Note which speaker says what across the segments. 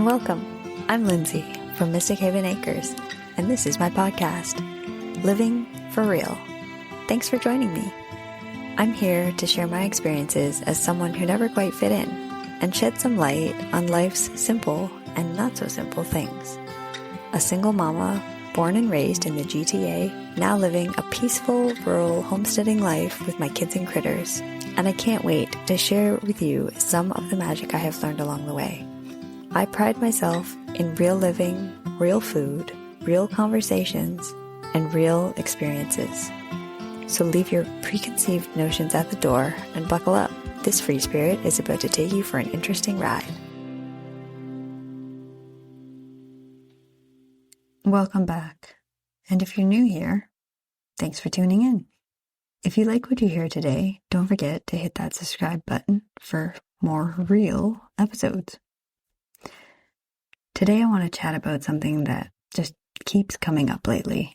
Speaker 1: Welcome. I'm Lindsay from Mystic Haven Acres, and this is my podcast, Living for Real. Thanks for joining me. I'm here to share my experiences as someone who never quite fit in and shed some light on life's simple and not so simple things. A single mama, born and raised in the GTA, now living a peaceful rural homesteading life with my kids and critters, and I can't wait to share with you some of the magic I have learned along the way. I pride myself in real living, real food, real conversations, and real experiences. So leave your preconceived notions at the door and buckle up. This free spirit is about to take you for an interesting ride. Welcome back. And if you're new here, thanks for tuning in. If you like what you hear today, don't forget to hit that subscribe button for more real episodes. Today I want to chat about something that just keeps coming up lately.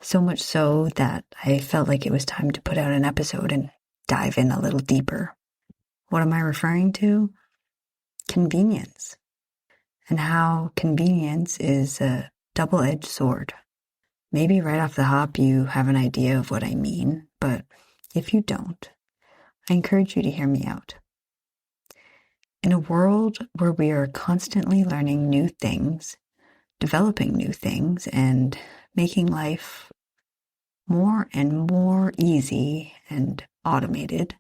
Speaker 1: So much so that I felt like it was time to put out an episode and dive in a little deeper. What am I referring to? Convenience. And how convenience is a double-edged sword. Maybe right off the hop you have an idea of what I mean, but if you don't, I encourage you to hear me out. In a world where we are constantly learning new things, developing new things, and making life more and more easy and automated,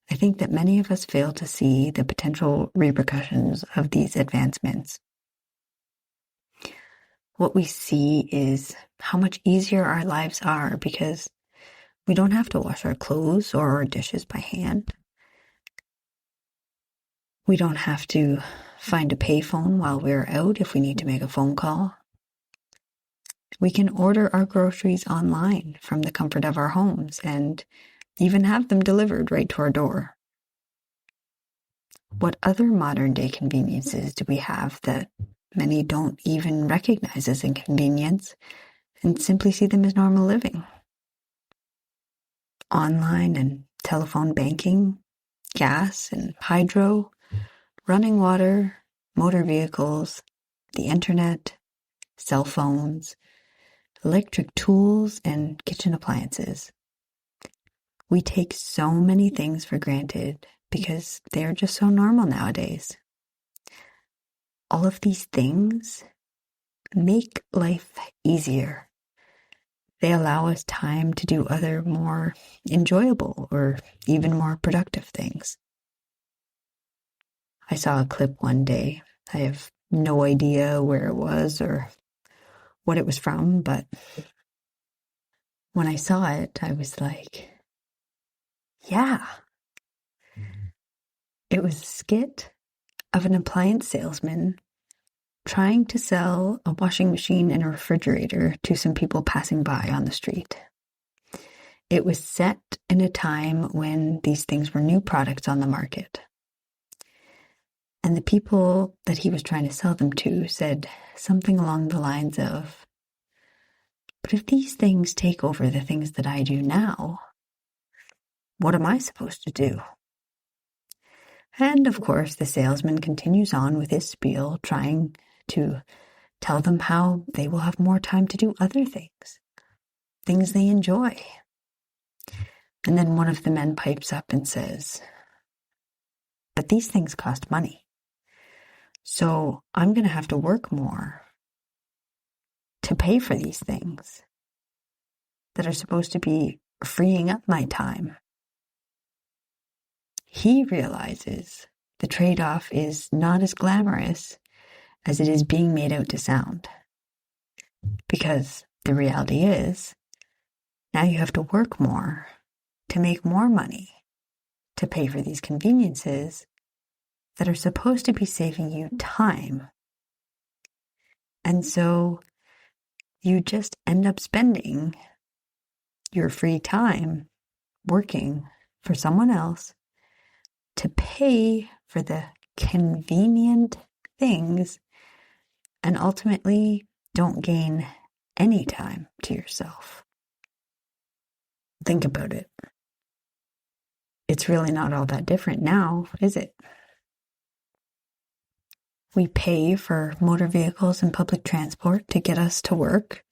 Speaker 1: I think that many of us fail to see the potential repercussions of these advancements. What we see is how much easier our lives are because we don't have to wash our clothes or our dishes by hand. We don't have to find a payphone while we're out if we need to make a phone call. We can order our groceries online from the comfort of our homes and even have them delivered right to our door. What other modern day conveniences do we have that many don't even recognize as inconvenience and simply see them as normal living? Online and telephone banking, gas and hydro, running water, motor vehicles, the internet, cell phones, electric tools, and kitchen appliances. We take so many things for granted because they are just so normal nowadays. All of these things make life easier. They allow us time to do other more enjoyable or even more productive things. I saw a clip one day. I have no idea where it was or what it was from, but when I saw it, I was like, yeah. It was a skit of an appliance salesman trying to sell a washing machine and a refrigerator to some people passing by on the street. It was set in a time when these things were new products on the market. And the people that he was trying to sell them to said something along the lines of, but if these things take over the things that I do now, what am I supposed to do? And of course, the salesman continues on with his spiel, trying to tell them how they will have more time to do other things they enjoy. And then one of the men pipes up and says, but these things cost money. So I'm going to have to work more to pay for these things that are supposed to be freeing up my time. He realizes the trade-off is not as glamorous as it is being made out to sound. Because the reality is, now you have to work more to make more money to pay for these conveniences that are supposed to be saving you time. And so you just end up spending your free time working for someone else to pay for the convenient things and ultimately don't gain any time to yourself. Think about it. It's really not all that different now, is it? We pay for motor vehicles and public transport to get us to work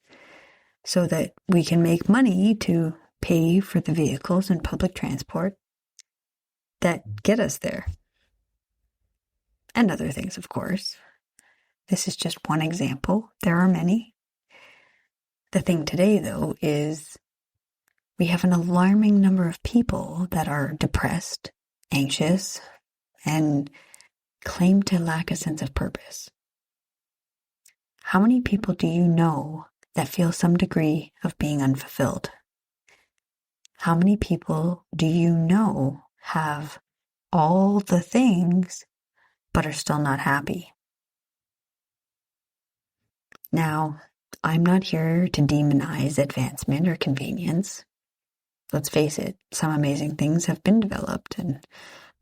Speaker 1: so that we can make money to pay for the vehicles and public transport that get us there. And other things, of course. This is just one example. There are many. The thing today, though, is we have an alarming number of people that are depressed, anxious, and claim to lack a sense of purpose. How many people do you know that feel some degree of being unfulfilled? How many people do you know have all the things but are still not happy? Now, I'm not here to demonize advancement or convenience. Let's face it, some amazing things have been developed and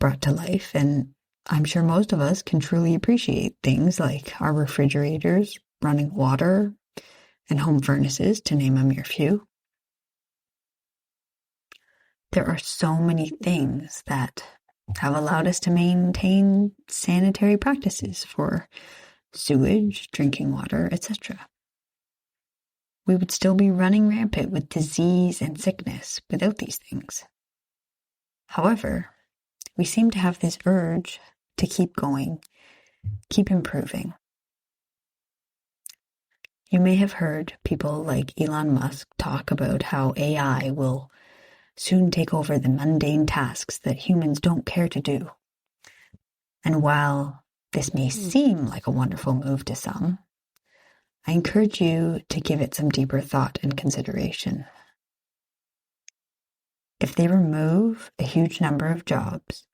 Speaker 1: brought to life, and I'm sure most of us can truly appreciate things like our refrigerators, running water, and home furnaces, to name a mere few. There are so many things that have allowed us to maintain sanitary practices for sewage, drinking water, etc. We would still be running rampant with disease and sickness without these things. However, we seem to have this urge to keep going, keep improving. You may have heard people like Elon Musk talk about how AI will soon take over the mundane tasks that humans don't care to do. And while this may seem like a wonderful move to some, I encourage you to give it some deeper thought and consideration. If they remove a huge number of jobs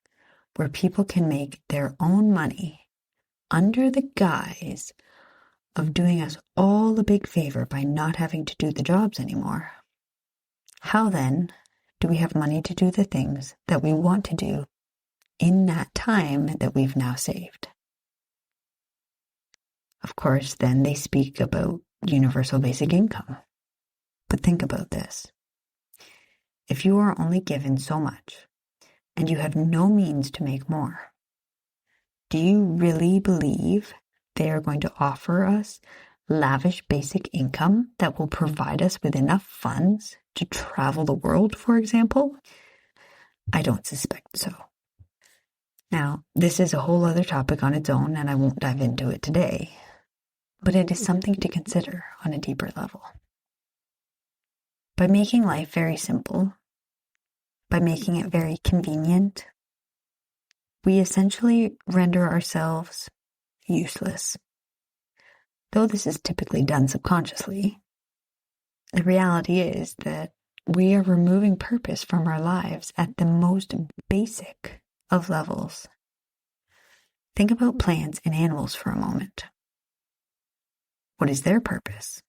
Speaker 1: where people can make their own money under the guise of doing us all a big favor by not having to do the jobs anymore, how then do we have money to do the things that we want to do in that time that we've now saved? Of course, then they speak about universal basic income. But think about this. If you are only given so much and you have no means to make more, do you really believe they are going to offer us lavish basic income that will provide us with enough funds to travel the world, for example? I don't suspect so. Now, this is a whole other topic on its own, and I won't dive into it today, but it is something to consider on a deeper level. By making life very simple, by making it very convenient, we essentially render ourselves useless. Though this is typically done subconsciously, the reality is that we are removing purpose from our lives at the most basic of levels. Think about plants and animals for a moment. What is their purpose?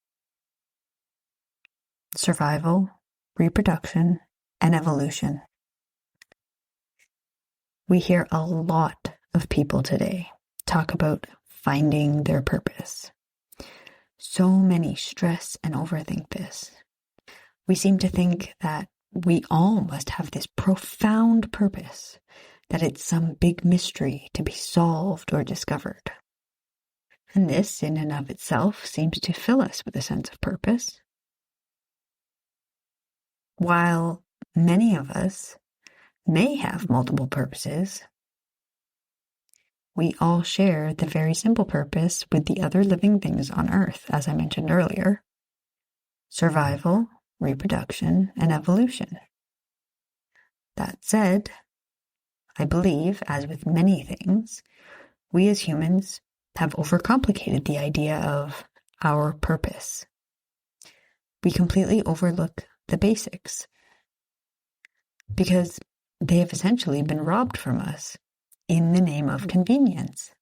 Speaker 1: Survival, reproduction, and evolution. We hear a lot of people today talk about finding their purpose. So many stress and overthink this. We seem to think that we all must have this profound purpose, that it's some big mystery to be solved or discovered. And this, in and of itself, seems to fill us with a sense of purpose. While many of us may have multiple purposes, we all share the very simple purpose with the other living things on Earth, as I mentioned earlier: survival, reproduction, and evolution. That said, I believe, as with many things, we as humans have overcomplicated the idea of our purpose. We completely overlook the basics because they have essentially been robbed from us in the name of convenience.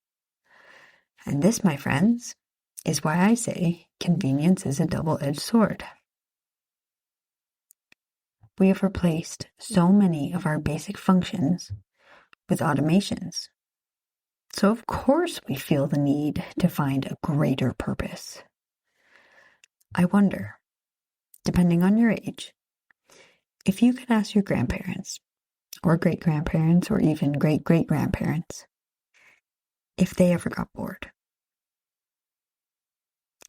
Speaker 1: And this, my friends, is why I say convenience is a double-edged sword. We have replaced so many of our basic functions with automations. So of course we feel the need to find a greater purpose. I wonder, depending on your age, if you could ask your grandparents, or great-grandparents, or even great-great-grandparents, if they ever got bored.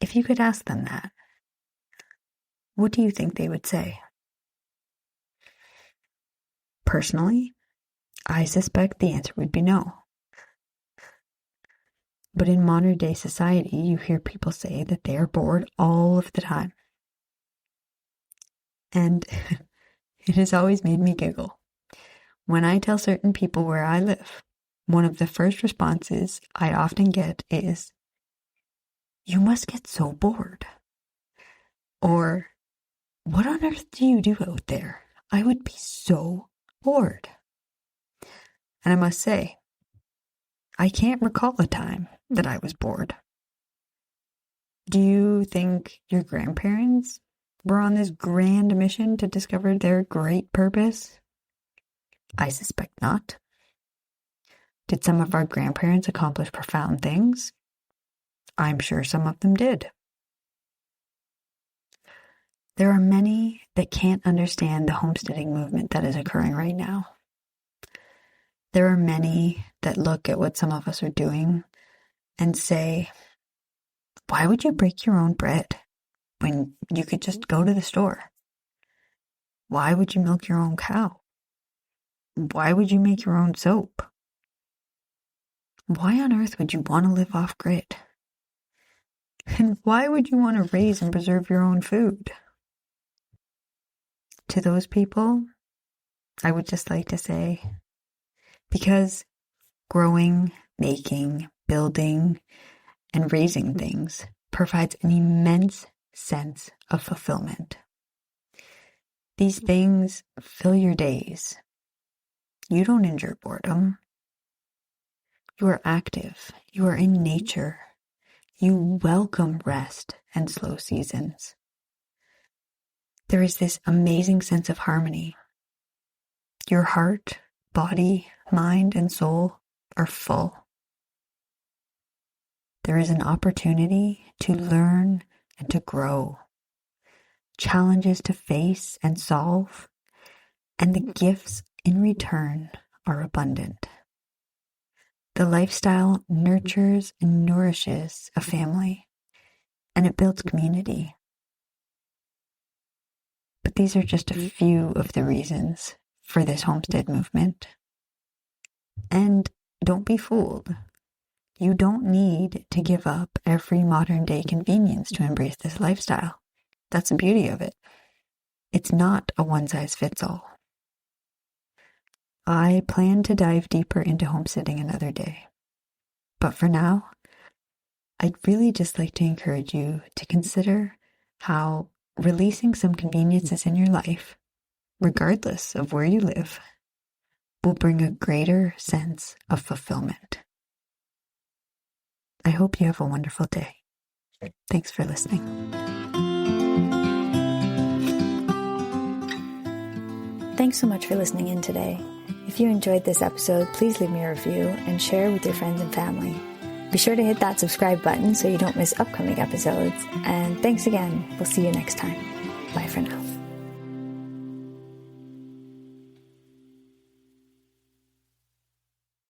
Speaker 1: If you could ask them that, what do you think they would say? Personally, I suspect the answer would be no. But in modern day society, you hear people say that they are bored all of the time. And it has always made me giggle. When I tell certain people where I live, one of the first responses I often get is, "You must get so bored." Or, "What on earth do you do out there? I would be so bored." And I must say, I can't recall a time that I was bored. Do you think your grandparents were on this grand mission to discover their great purpose? I suspect not. Did some of our grandparents accomplish profound things? I'm sure some of them did. There are many that can't understand the homesteading movement that is occurring right now. There are many that look at what some of us are doing and say, why would you break your own bread when you could just go to the store? Why would you milk your own cow? Why would you make your own soap? Why on earth would you want to live off grid? And why would you want to raise and preserve your own food? To those people, I would just like to say, because growing, making, building, and raising things provides an immense sense of fulfillment. These things fill your days. You don't endure boredom. You are active. You are in nature. You welcome rest and slow seasons. There is this amazing sense of harmony. Your heart, body, mind, and soul are full. There is an opportunity to learn and to grow, challenges to face and solve, and the gifts in return are abundant. The lifestyle nurtures and nourishes a family, and it builds community. But these are just a few of the reasons for this homestead movement. And don't be fooled. You don't need to give up every modern day convenience to embrace this lifestyle. That's the beauty of it. It's not a one-size-fits-all. I plan to dive deeper into homesteading another day. But for now, I'd really just like to encourage you to consider how releasing some conveniences in your life, regardless of where you live, will bring a greater sense of fulfillment. I hope you have a wonderful day. Thanks for listening. Thanks so much for listening in today. If you enjoyed this episode, please leave me a review and share with your friends and family. Be sure to hit that subscribe button so you don't miss upcoming episodes. And thanks again. We'll see you next time. Bye for now.